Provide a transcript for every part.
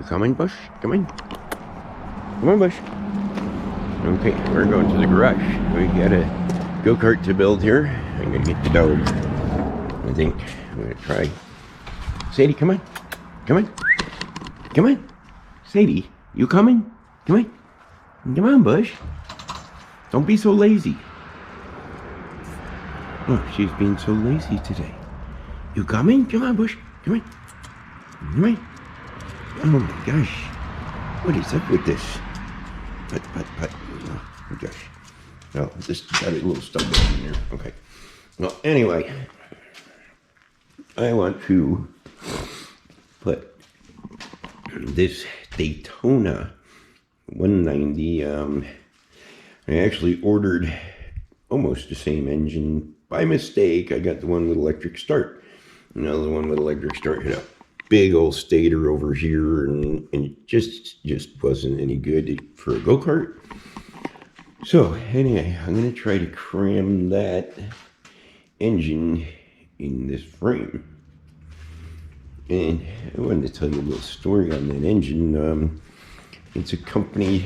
You coming, Bush? Come in. Come on, Bush. Okay, we're going to the garage. We got a go-kart to build here. I'm gonna get the dog. I think I'm gonna try. Sadie, come on. Come on. Come on. Sadie, you coming? Come on. Come on, Bush. Don't be so lazy. Oh, she's being so lazy today. You coming? Come on, Bush. Come on. Come on. Oh my gosh. What is up with this? Put. Oh my gosh. Oh, this got a little stuck in there. Okay. Well, anyway, I want to put this Daytona 190. I actually ordered almost the same engine by mistake. I got the one with electric start. You know, the one with electric start had a big old stator over here, and it just wasn't any good for a go-kart. So anyway, I'm gonna try to cram that engine in this frame. And I wanted to tell you a little story on that engine. It's a company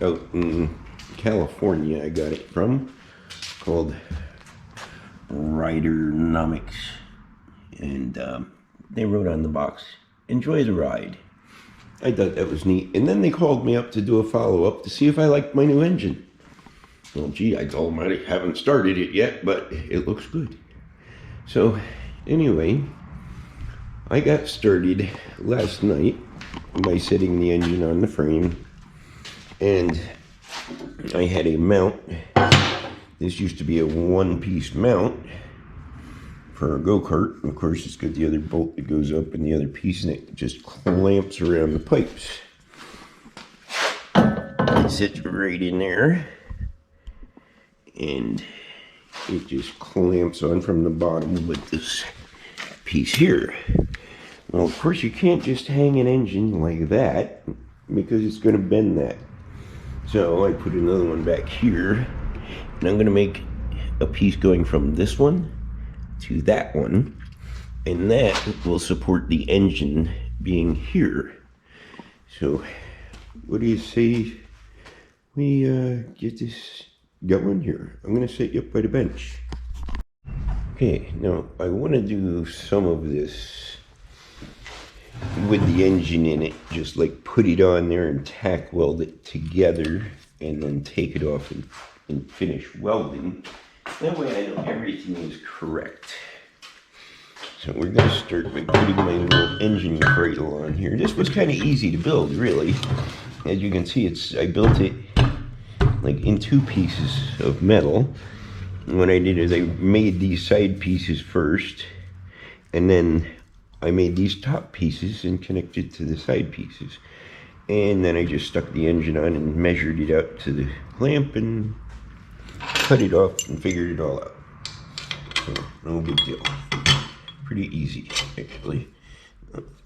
out in California I got it from, called Ridernomics, and they wrote on the box, "Enjoy the ride." I thought that was neat. And then they called me up to do a follow-up to see if I liked my new engine. Well, gee, I told them I haven't started it yet, but it looks good. So anyway, I got started last night by setting the engine on the frame, and I had a mount. This used to be a one-piece mount for a go-kart. Of course, it's got the other bolt that goes up and the other piece, and it just clamps around the pipes. It sits right in there, and it just clamps on from the bottom with this piece here. Well, of course, you can't just hang an engine like that because it's going to bend that. So I put another one back here, and I'm going to make a piece going from this one to that one, and that will support the engine being here. So what do you say we get this going here? I'm going to set you up by the bench. Okay, now I want to do some of this with the engine in it, just like put it on there and tack weld it together, and then take it off and finish welding. That way I know everything is correct. So we're going to start by putting my little engine cradle on here. This was kind of easy to build, really. As you can see, I built it like in two pieces of metal. And what I did is I made these side pieces first, and then I made these top pieces and connected to the side pieces. And then I just stuck the engine on and measured it out to the clamp and cut it off and figured it all out. So, no big deal. Pretty easy, actually.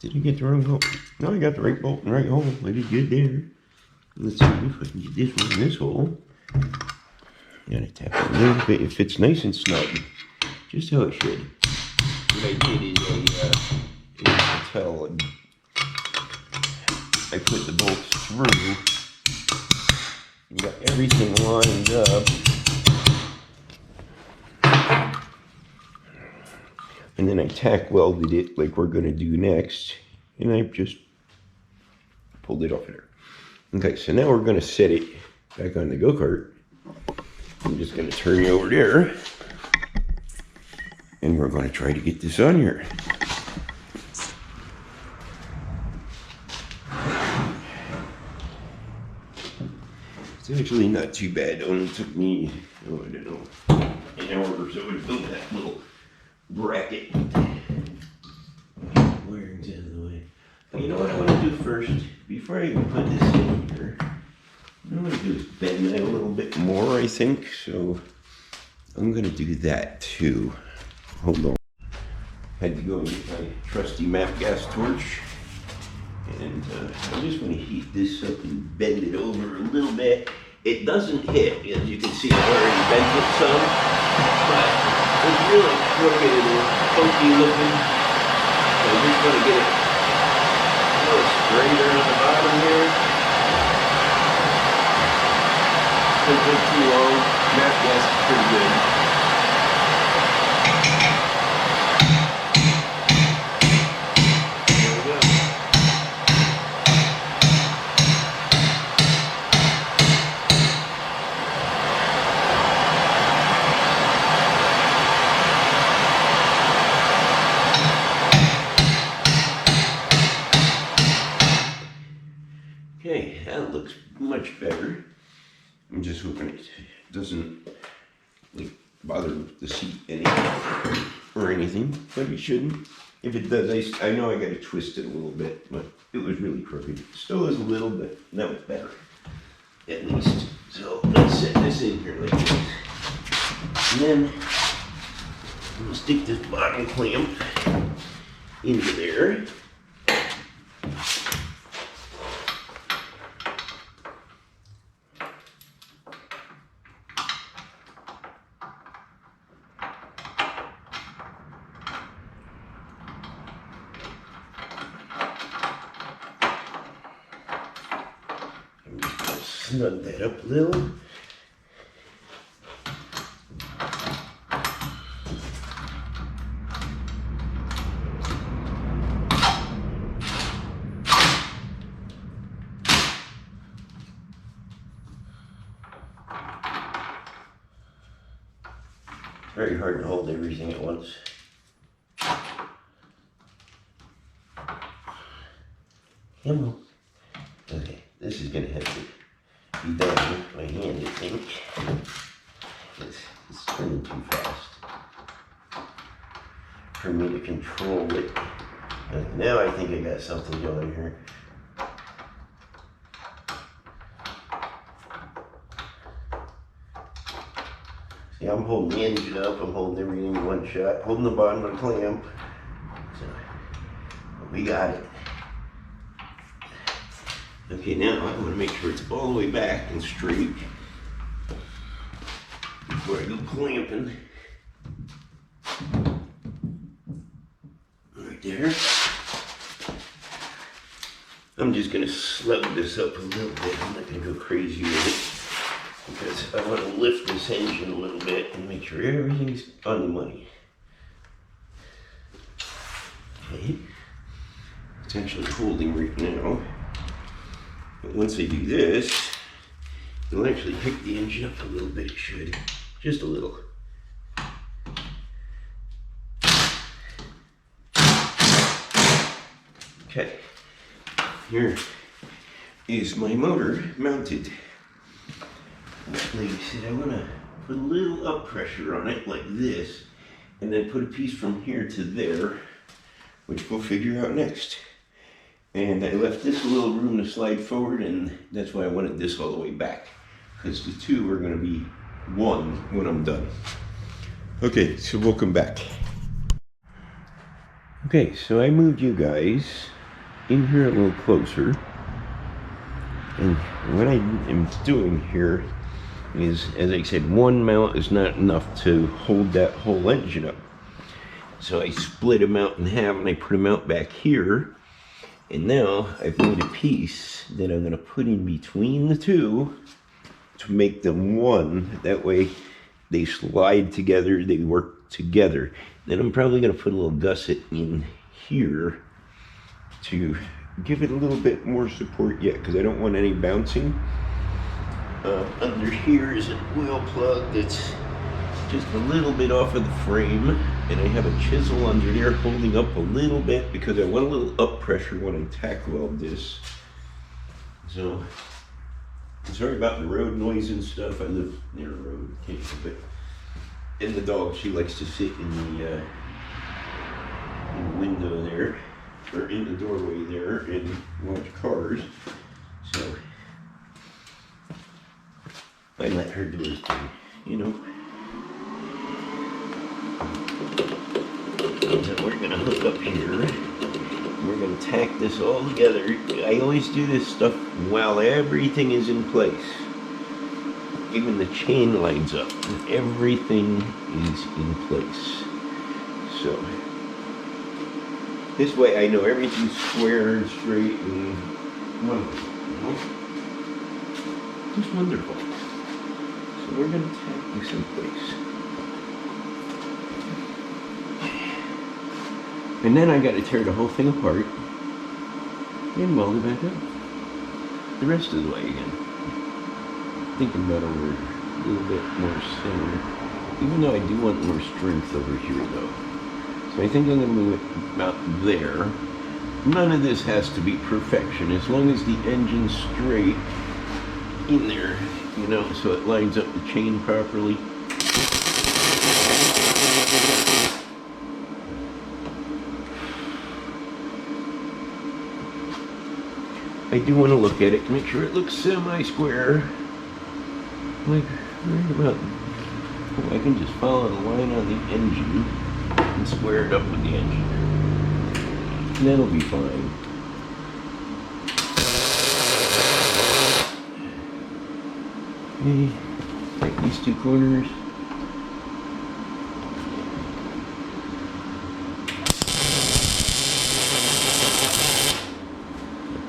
Did I get the wrong bolt? No, I got the right bolt and right hole. I did good there. Let's see if I can get this one in this hole. Gotta tap it a little bit. It fits nice and snug, just how it should. What I did is you can tell, I put the bolts through and got everything lined up. And then I tack welded it like we're going to do next, and I just pulled it off of there. Okay, so now we're going to set it back on the go-kart. I'm just going to turn you over there, and we're going to try to get this on here. It's actually not too bad. It only took me, I don't know, an hour or so to build that little bracket. Wiring's out of the way. You know what I want to do first? Before I even put this in here, what I'm going to do is bend that a little bit more, I think. So I'm going to do that too. Hold on. Had to go and get my trusty map gas torch. And I just want to heat this up and bend it over a little bit. It doesn't hit, as you can see, I already bent it some, but it's really crooked and funky looking. So I just want to get it a little right there at the bottom here. Doesn't take too long. Nap gas is pretty good. There we go. Okay, that looks much better. I'm just hoping it doesn't like bother the seat any or anything, but it shouldn't. If it does, I know I got to twist it a little bit, but it was really crooked. It still is a little bit. That was better, at least. So let's set this in here like this, and then I'm gonna stick this bottom clamp into there. Snug that up a little. Very hard to hold everything at once. Come on. Okay, this is gonna have to be done with my hand, I think. It's turning too fast for me to control it. Now I think I got something going here. See, I'm holding the engine up, I'm holding everything in one shot, holding the bottom of the clamp. So, we got it. Okay, now I want to make sure it's all the way back and straight before I go clamping. Right there. I'm just going to slug this up a little bit. I'm not going to go crazy with it because I want to lift this engine a little bit and make sure everything's on the money. Okay. It's actually holding right now. But once I do this, it'll actually pick the engine up a little bit. It should. Just a little. Okay. Here is my motor mounted. Like I said, I want to put a little up pressure on it like this, and then put a piece from here to there, which we'll figure out next. And I left this a little room to slide forward, and that's why I wanted this all the way back, because the two are going to be one when I'm done. Okay, so welcome back. Okay, so I moved you guys in here a little closer, and what I am doing here is, as I said, one mount is not enough to hold that whole engine up. So I split them out in half, and I put them out back here. And now I've made a piece that I'm going to put in between the two to make them one. That way they slide together, they work together. Then I'm probably going to put a little gusset in here to give it a little bit more support yet, because I don't want any bouncing. Under here is a wheel plug that's just a little bit off of the frame, and I have a chisel under there holding up a little bit because I want a little up pressure when I tack weld this. So, sorry about the road noise and stuff. I live near a road, can't help it. And the dog, she likes to sit in the window there, or in the doorway there, and watch cars. So, I let her do her thing, you know. And we're gonna hook up here. We're gonna tack this all together. I always do this stuff while everything is in place. Even the chain lines up. Everything is in place. So This way I know everything's square and straight and wonderful. Just wonderful. So we're going to tack this in place. And then I got to tear the whole thing apart and weld it back up the rest of the way again. Thinking about over a little bit more center, even though I do want more strength over here though. So I think I'm going to move it about there. None of this has to be perfection, as long as the engine's straight in there, you know, so it lines up the chain properly. I do want to look at it to make sure it looks semi-square. Like, right about, oh, I can just follow the line on the engine and square it up with the engine. And that'll be fine. Okay, take these two corners.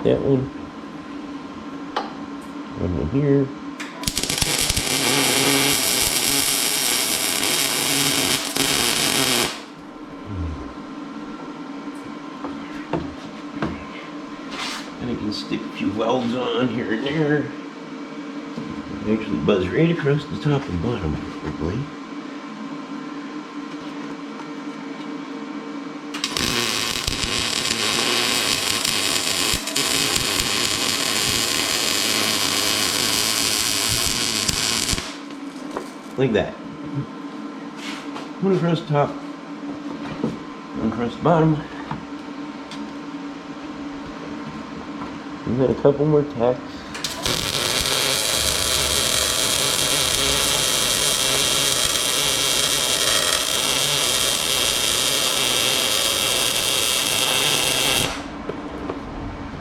That one. One here. And I can stick a few welds on here and there. Actually buzz right across the top and bottom perfectly. Like that. One across the top, one across the bottom. And then a couple more tacks.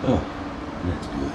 Oh, that's good.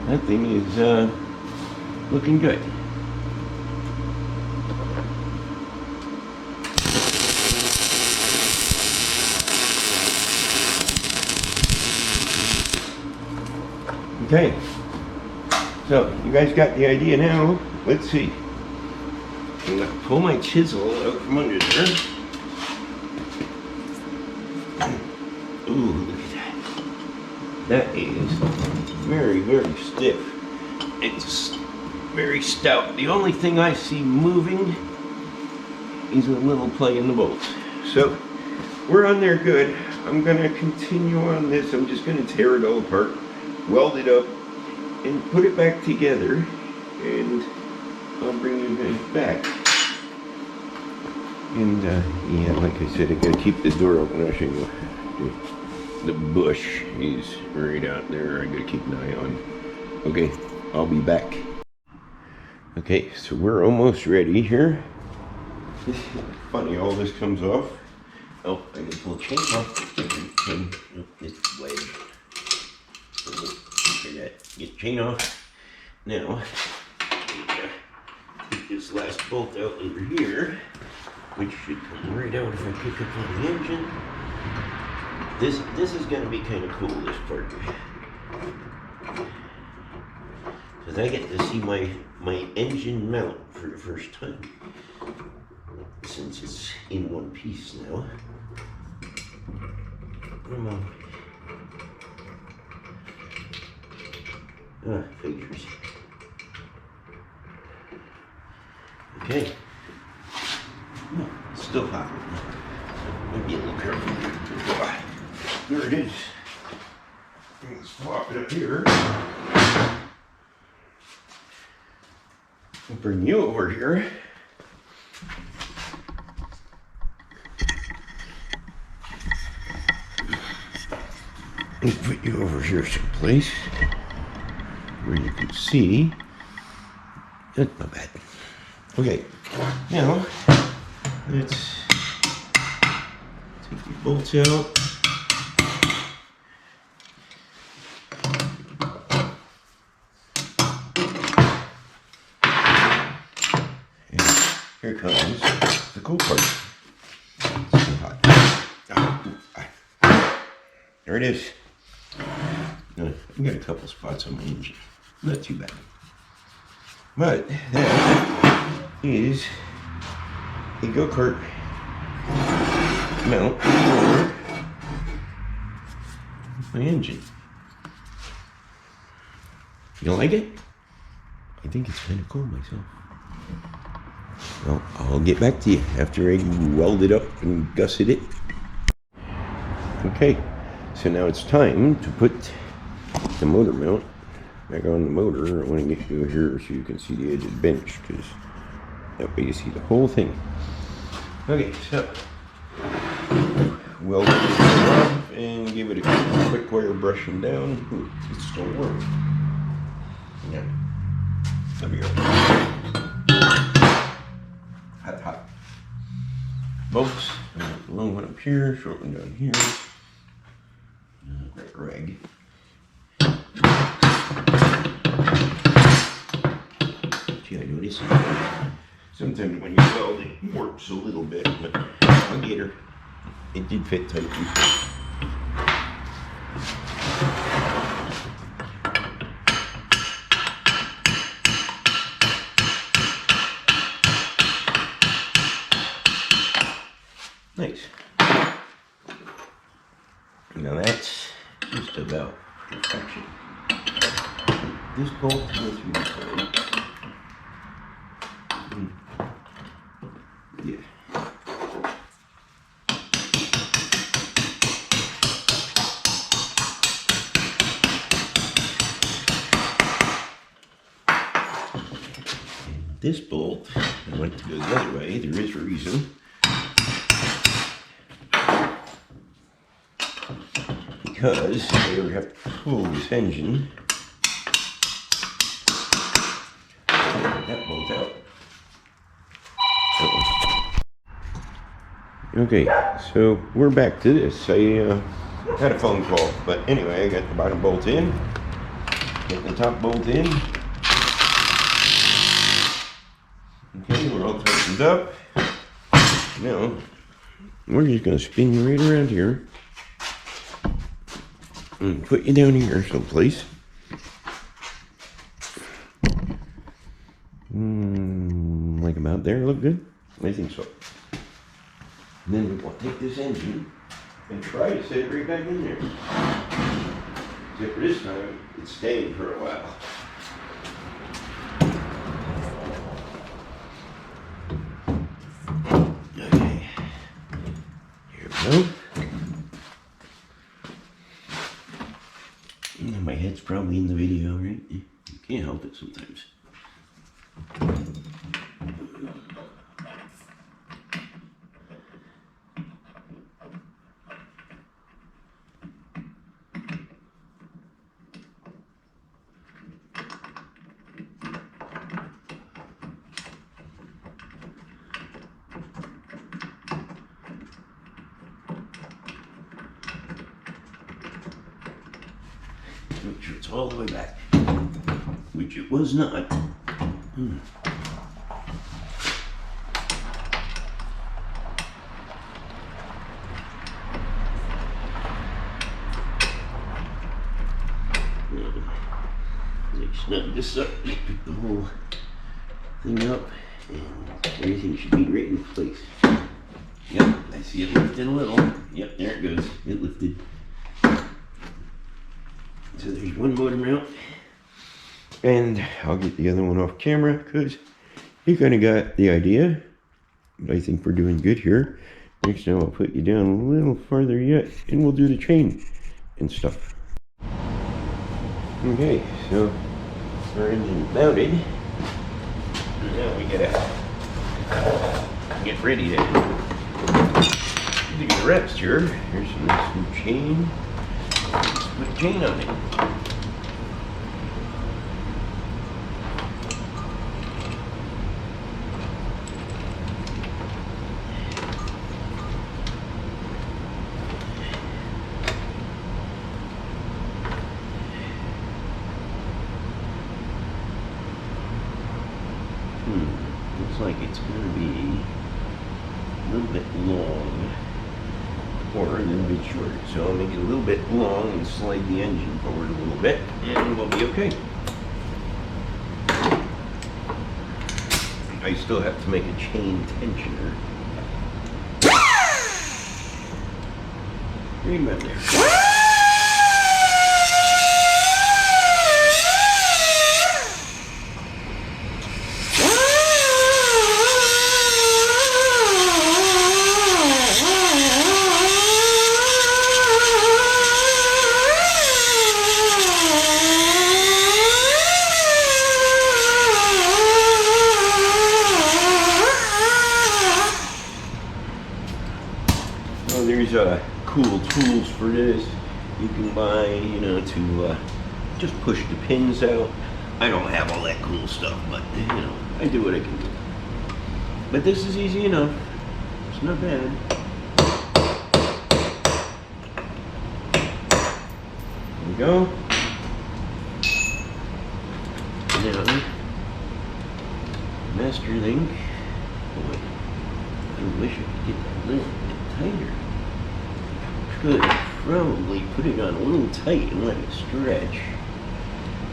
That thing is looking good. Okay, so you guys got the idea now. Let's see. I'm gonna pull my chisel out from under there. Ooh, look at that. That is very, very stiff. It's very stout. The only thing I see moving is a little play in the bolts. So we're on there good. I'm gonna continue on this. I'm just gonna tear it all apart, weld it up, and put it back together, and I'll bring you guys back. And yeah, like I said, I gotta keep the door open. I'll show you. The bush is right out there. I gotta keep an eye on. Okay, I'll be back. Okay, so we're almost ready here. This is funny, all this comes off. Oh, I gotta pull the chain off. This wedge. Get the chain off. Now, get this last bolt out over here, which should come right out if I pick up on the engine. This is going to be kind of cool, this part. Because I get to see my engine mount for the first time. Since it's in one piece now. Come on. Ah, figures. Okay. Oh, it's still hot. Might be a little careful. There it is. Let's flop it up here. I'll bring you over here. Let me put you over here someplace where you can see. That's not bad. Okay, now let's take your bolts out. And here comes the cool part. It's so hot. There it is. I've got a couple spots on my engine. Not too bad. But that is a go-kart mount for my engine. You like it? I think it's kind of cool myself. Well, I'll get back to you after I weld it up and gusset it. Okay, so now it's time to put the motor mount back on the motor. I want to get you here so you can see the edge of the bench, because that way you see the whole thing. Okay, so weld it up and give it a quick wire brushing down. Ooh, it's still warm. Yeah, there we go. Hot, hot. Bolts. Long one up here, short one down here. Right rag. See, I notice sometimes when you weld it warps a little bit, but I'll get her. It did fit tightly. Nice. Now that's just about perfection. This bolt goes through the side. Yeah. And this bolt, I want to go the other way. There is a reason. Because if you ever have to pull this engine, that bolt out. Okay, so we're back to this. I had a phone call, but anyway, I got the bottom bolt in, get the top bolt in. Okay, we're all tightened up. Now, we're just going to spin you right around here and put you down here someplace. Like about there, look good? I think so. And then we'll take this engine and try to set it right back in there. Except for this time, it's staying for a while. Okay, here we go. My head's probably in the video, right? You can't help it sometimes. Make sure it's all the way back, which it was not. Snug this up, pick the whole thing up, and everything should be right in place. Yep, I see it lifted a little. Yep, there it goes. It lifted. So there's one motor mount, and I'll get the other one off camera because you kind of got the idea. But I think we're doing good here. Next time I'll put you down a little farther yet, and we'll do the chain and stuff. Okay, so our engine mounted. Now we gotta get ready to do the rest here. Here's some nice new chain. put a chain on it. Looks like it's going to be a little bit long or a little bit short. So I'll make it a little bit long and slide the engine forward a little bit and we'll be okay. I still have to make a chain tensioner. Remember. There's cool tools for this you can buy, you know, to just push the pins out. I don't have all that cool stuff, but you know, I do what I can do. But this is easy enough. It's not bad. There we go. Now, master link. Boy, I wish I could get that a little bit tighter. Could probably put it on a little tight and let it stretch.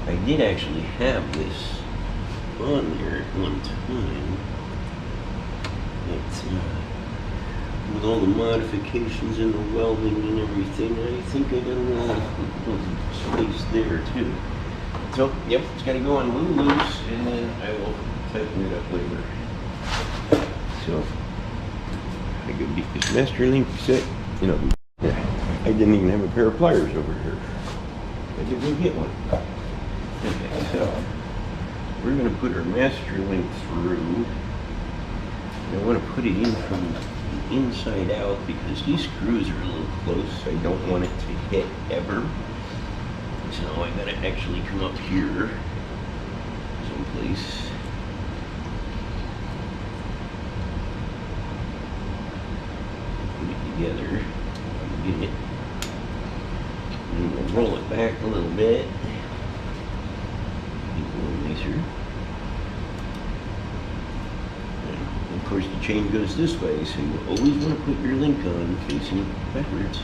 I did actually have this on there at one time. With all the modifications and the welding and everything, I think I got a little space there too. So, yep, it's got to go on a little loose, and then I will tighten it up later. So, I could get this master link set, you know. I didn't even have a pair of pliers over here. I did go get one. Okay, so we're going to put our master link through. I want to put it in from the inside out because these screws are a little close. I don't want it to hit ever. So I got to actually come up here someplace. Put it together. Get it. And we'll roll it back a little bit. Make it a little nicer. And of course the chain goes this way, so you always want to put your link on facing backwards.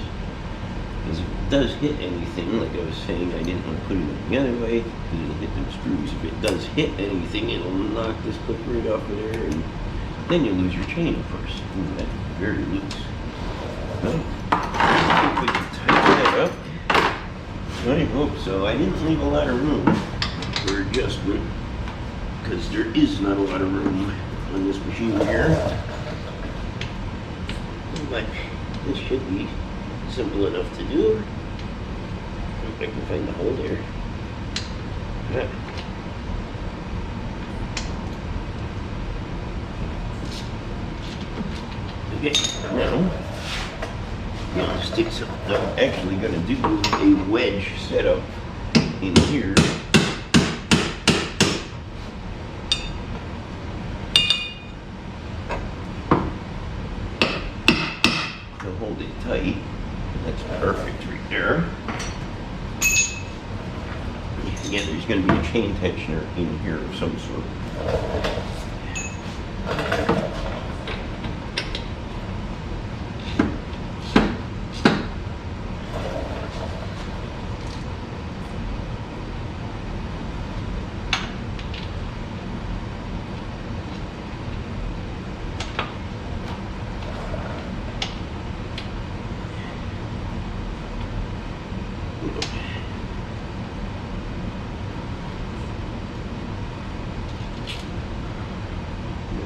Because if it does hit anything, like I was saying, I didn't want to put it the other way because it'll hit those screws. If it does hit anything, it'll knock this clip right off of there, and then you lose your chain, of course. Ooh, that's very loose. Well, we can tighten that up. I hope so. I didn't leave a lot of room for adjustment because there is not a lot of room on this machine here. But this should be simple enough to do. Hope I can find the hole there. Yeah. Okay, now sticks up. I'm actually going to do a wedge setup in here. To hold it tight. That's perfect right there. Again, there's going to be a chain tensioner in here of some sort.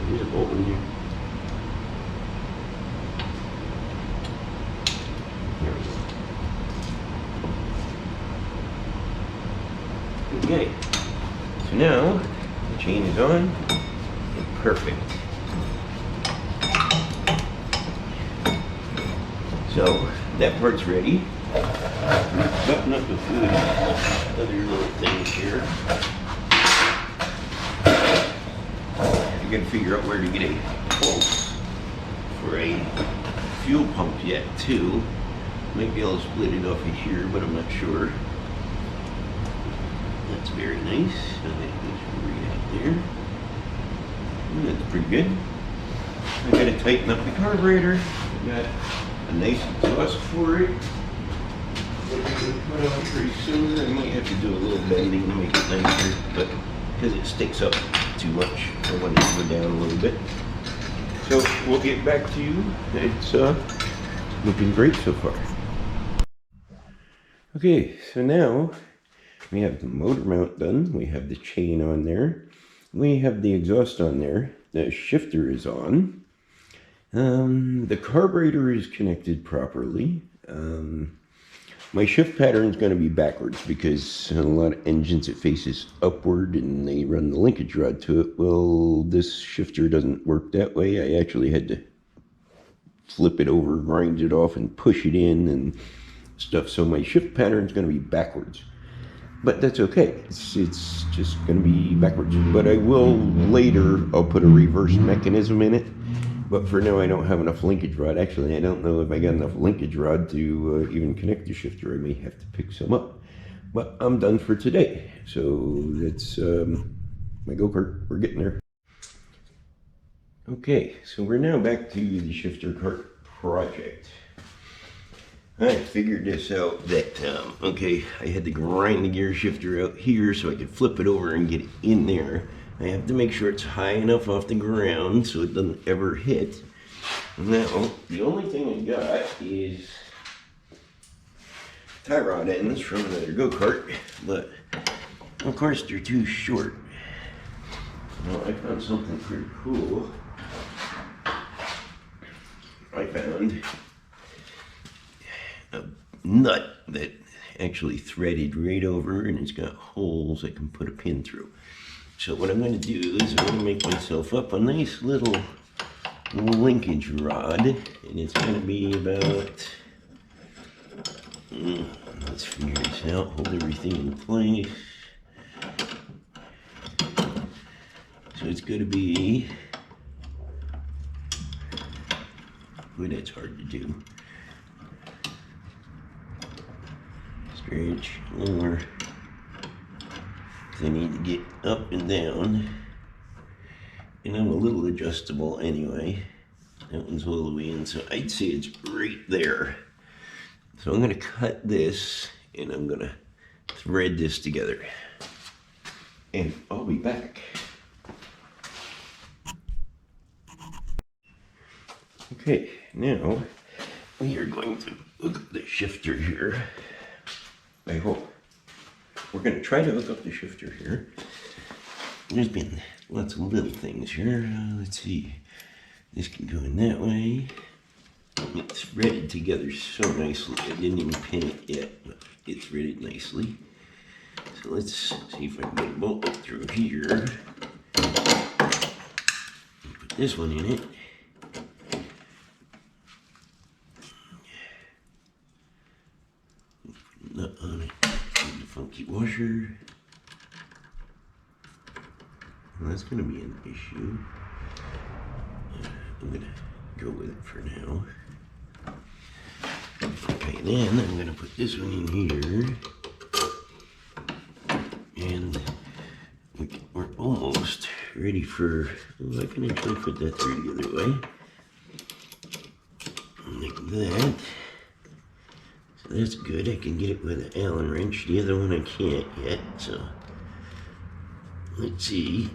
There's a bolt in here. There we go. Okay, so now the chain is on and perfect. So that part's ready. Button up a few other little things here. I gotta figure out where to get a hole for a fuel pump yet too. Might be able to split it off of here, but I'm not sure. That's very nice. I think that's right there. That's pretty good. I gotta tighten up the carburetor. I got a nice exhaust for it. We're gonna put on pretty soon. I might have to do a little bending to make it nicer, but because it sticks up too much, I want it to go down a little bit. So we'll get back to you. It's looking great so far. Okay, so now we have the motor mount done. We have the chain on there. We have the exhaust on there. The shifter is on. The carburetor is connected properly. My shift pattern is going to be backwards because a lot of engines it faces upward and they run the linkage rod to it. Well, this shifter doesn't work that way. I actually had to flip it over, grind it off, and push it in and stuff. So my shift pattern is going to be backwards. But that's okay. It's just going to be backwards. But I will later, I'll put a reverse mechanism in it. But for now, I don't have enough linkage rod. Actually, I don't know if I got enough linkage rod to even connect the shifter. I may have to pick some up. But I'm done for today. So that's my go-kart. We're getting there. Okay, so we're now back to the shifter kart project. I figured this out that, okay, I had to grind the gear shifter out here so I could flip it over and get it in there. I have to make sure it's high enough off the ground so it doesn't ever hit. Now, the only thing I got is tie rod ends from another go-kart, but of course they're too short. Well, I found something pretty cool. I found a nut that actually threaded right over, and it's got holes I can put a pin through. So what I'm going to do is I'm going to make myself up a nice little linkage rod, and it's going to be about, let's figure this out, hold everything in place. So it's going to be, boy, that's hard to do. Stretch more. I need to get up and down, and I'm a little adjustable anyway. That one's all the way in, so I'd say it's right there. So I'm going to cut this, and I'm going to thread this together, and I'll be back. Okay, now we are going to look at the shifter here. I hope. We're going to try to hook up the shifter here. There's been lots of little things here. Let's see. This can go in that way. It's threaded together so nicely. I didn't even pin it yet, but it's threaded nicely. So let's see if I can get a bolt up through here. Put this one in it. Put a nut on it. The funky washer. Well, that's going to be an issue. I'm going to go with it for now. Okay, then I'm going to put this one in here. And we're almost ready for, well, I can actually put that through the other way. Like that. So that's good. I can get it with an Allen wrench. The other one I can't yet, so let's see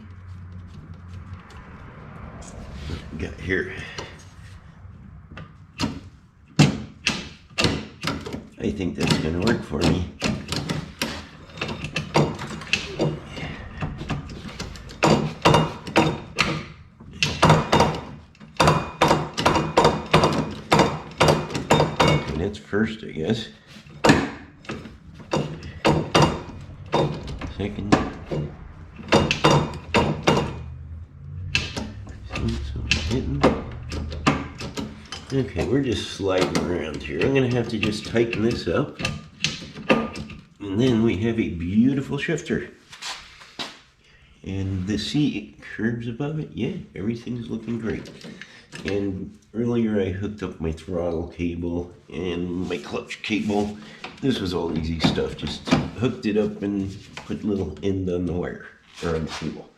what we got here. I think that's going to work for me. And that's first, I guess. Second. So hitting. Okay, we're just sliding around here. I'm gonna have to just tighten this up. And then we have a beautiful shifter. And the seat curves above it. Yeah, everything's looking great. And earlier I hooked up my throttle cable and my clutch cable. This was all easy stuff. Just hooked it up and put a little end on the wire, or on the cable.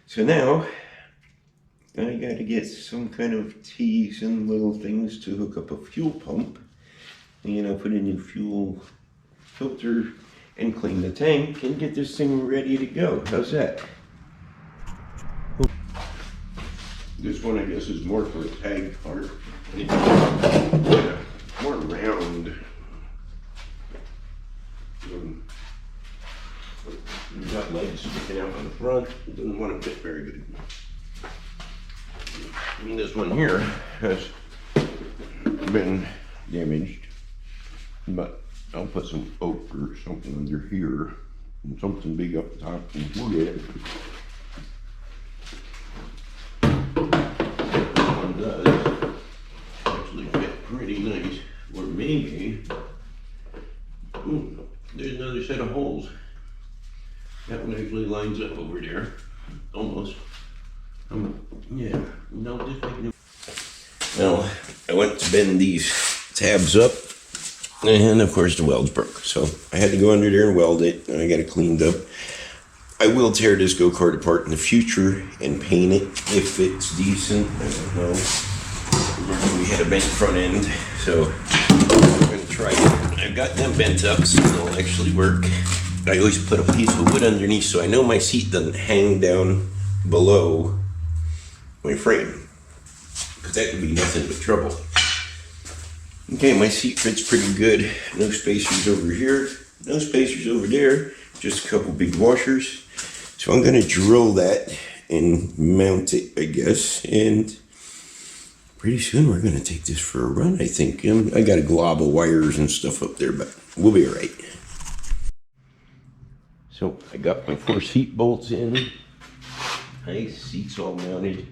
So now, I gotta get some kind of T's and little things to hook up a fuel pump. And I'll put a new fuel filter and clean the tank and get this thing ready to go. How's that? This one I guess is more for a tag part. Yeah, more round. You've got legs sticking out on the front. It doesn't want to fit very good. I mean, this one here has been damaged, but I'll put some oak or something under here and something big up top and we'll get it. This one does actually fit pretty nice. Or maybe, there's another set of holes. That one actually lines up over there, almost. Yeah, no, just making it. Well, I went to bend these tabs up. And of course the welds broke, so I had to go under there and weld it, and I got it cleaned up. I will tear this go-kart apart in the future and paint it if it's decent. I don't know. We had a bent front end, so I'm going to try it. I've got them bent up so they'll actually work. I always put a piece of wood underneath so I know my seat doesn't hang down below my frame, because that would be nothing but trouble. Okay, my seat fits pretty good. No spacers over here, no spacers over there, just a couple big washers. So I'm gonna drill that and mount it, I guess. And pretty soon we're gonna take this for a run, I think. I got a glob of wires and stuff up there, but we'll be all right. So I got my 4 seat bolts in. Nice, seats all mounted.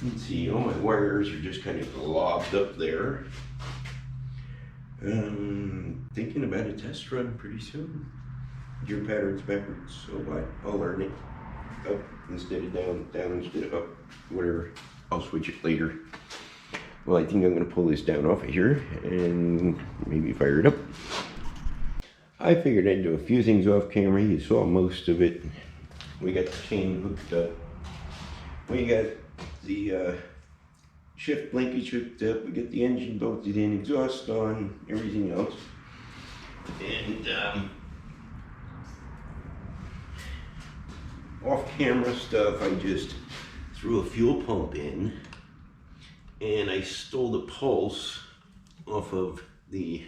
You can see all my wires are just kind of globbed up there. Thinking about a test run pretty soon. Gear patterns backwards, so I'll learn it. Up instead of down, down instead of up, whatever. I'll switch it later. Well, I think I'm gonna pull this down off of here and maybe fire it up. I figured I'd do a few things off camera. You saw most of it. We got the chain hooked up. We got the shift linkage hooked up. We got the engine bolted in, exhaust on, everything else. And off-camera stuff, I just threw a fuel pump in, and I stole the pulse off of the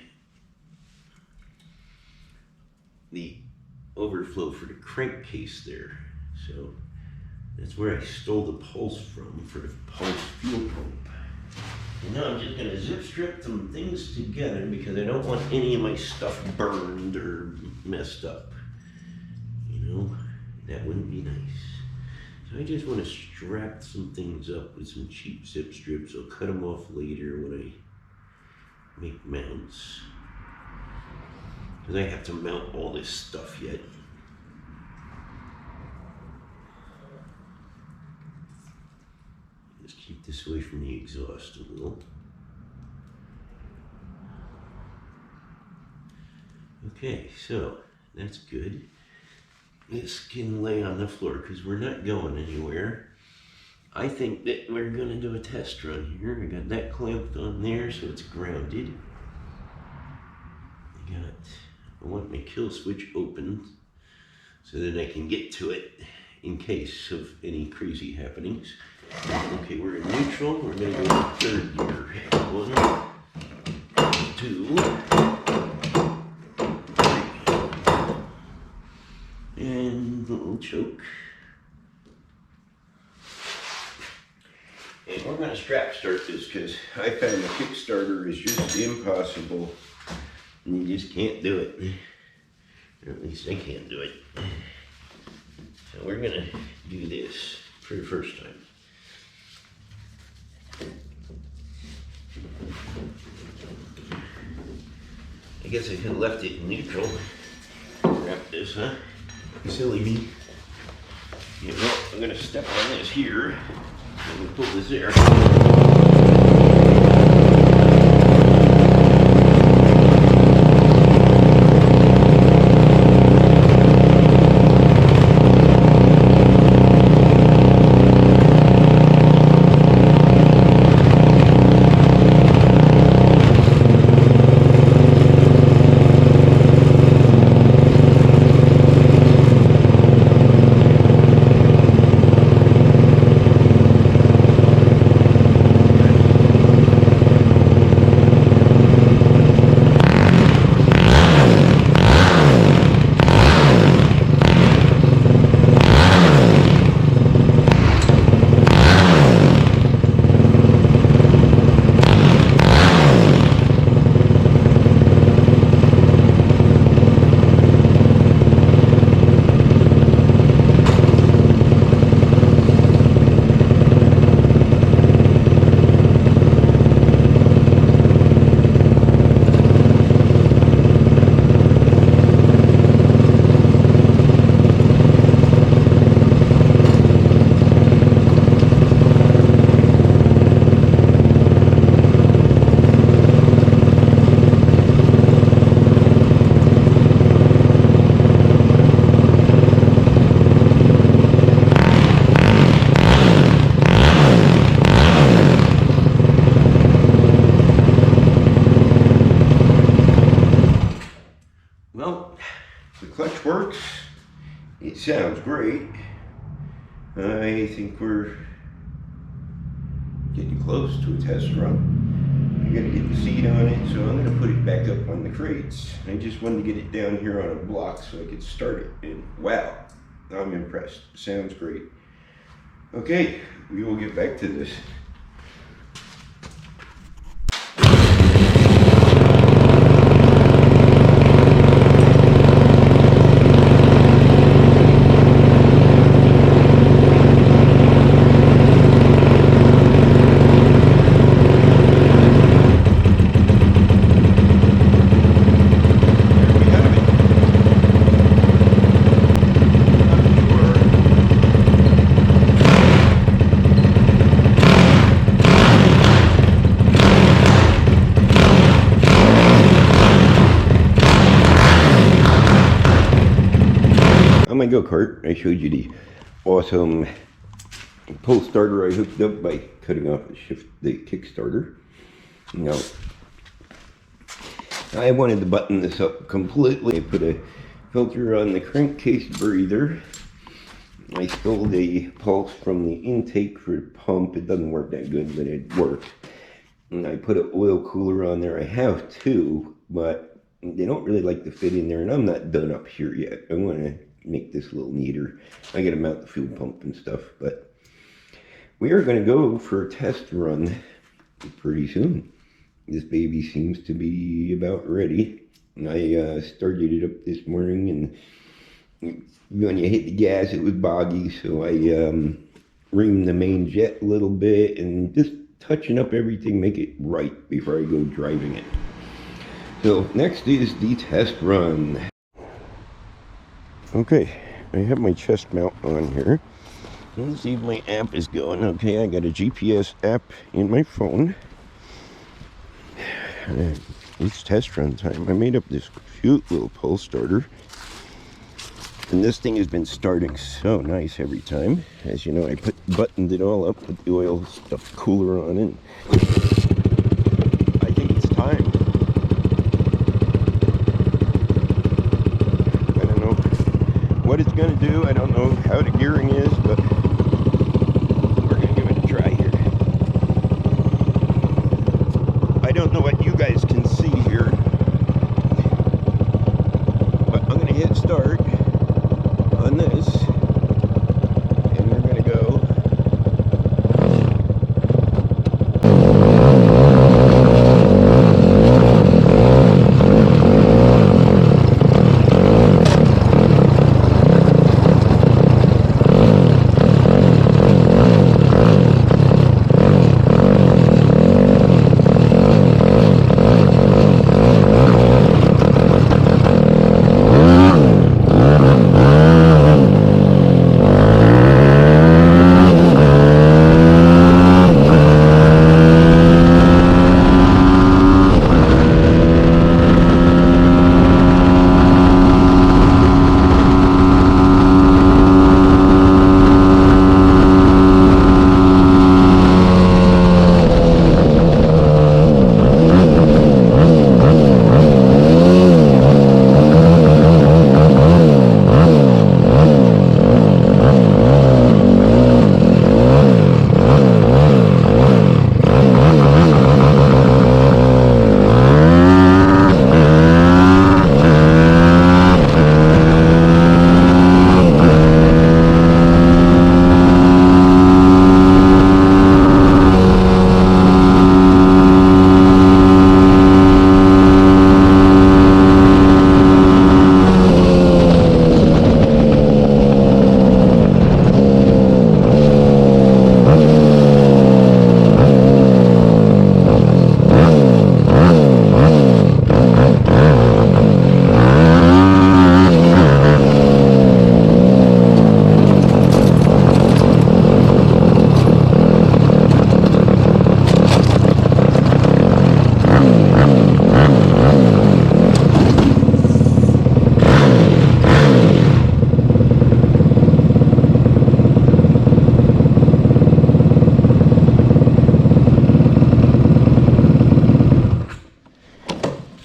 overflow for the crankcase there. So that's where I stole the pulse from for the pulse fuel pump. And now I'm just gonna zip strip some things together because I don't want any of my stuff burned or messed up. You know, that wouldn't be nice. So I just want to strap some things up with some cheap zip strips. I'll cut them off later when I make mounts, because I have to mount all this stuff yet. Just keep this away from the exhaust a little. Okay, so that's good. This can lay on the floor because we're not going anywhere. I think that we're gonna do a test run here. I got that clamped on there so it's grounded. I want my kill switch open so that I can get to it in case of any crazy happenings. Okay, we're in neutral. We're gonna go in third gear. 1, 2, 3. And a little choke. And we're gonna strap start this because I found the Kickstarter is just impossible. And you just can't do it. Or at least I can't do it. So we're gonna do this for the first time. I guess I could have left it in neutral. Wrap this, huh? Silly me. You know, I'm gonna step on this here. I'm gonna pull this there. Well, the clutch works. It sounds great. I think we're getting close to a test run. I'm gonna get the seat on it, so I'm gonna put it back up on the crates. I just wanted to get it down here on a block so I could start it. And wow, I'm impressed. Sounds great. Okay, we will get back to this. On my go-kart, I showed you the awesome pull starter I hooked up by cutting off the kickstarter. Now, I wanted to button this up completely. I put a filter on the crankcase breather. I stole the pulse from the intake for the pump. It doesn't work that good, but it works. And I put an oil cooler on there. I have two, but they don't really like to fit in there, and I'm not done up here yet. I want to make this a little neater. I gotta mount the fuel pump and stuff, but we are gonna go for a test run pretty soon. This baby seems to be about ready. I started it up this morning, and when you hit the gas it was boggy, so I reamed the main jet a little bit and just touching up everything, make it right before I go driving it. So next is the test run. Okay, I have my chest mount on here. Let's see if my app is going. Okay, I got a GPS app in my phone. It's test run time. I made up this cute little pull starter. And this thing has been starting so nice every time. As you know, I buttoned it all up, put the oil stuff cooler on it. I think it's time. What it's going to do, I don't know how the gearing is, but we're going to give it a try here. I don't know what you guys can see here, but I'm going to hit start on this, and we're going to go.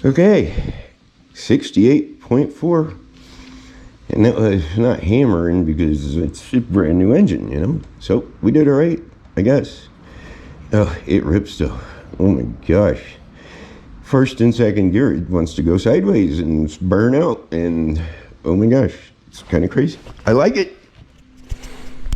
Okay, 68.4. And that was not hammering because it's a brand new engine, you know? So we did all right, I guess. Oh, it rips though. Oh my gosh. First and second gear, it wants to go sideways and burn out. And oh my gosh, it's kind of crazy. I like it.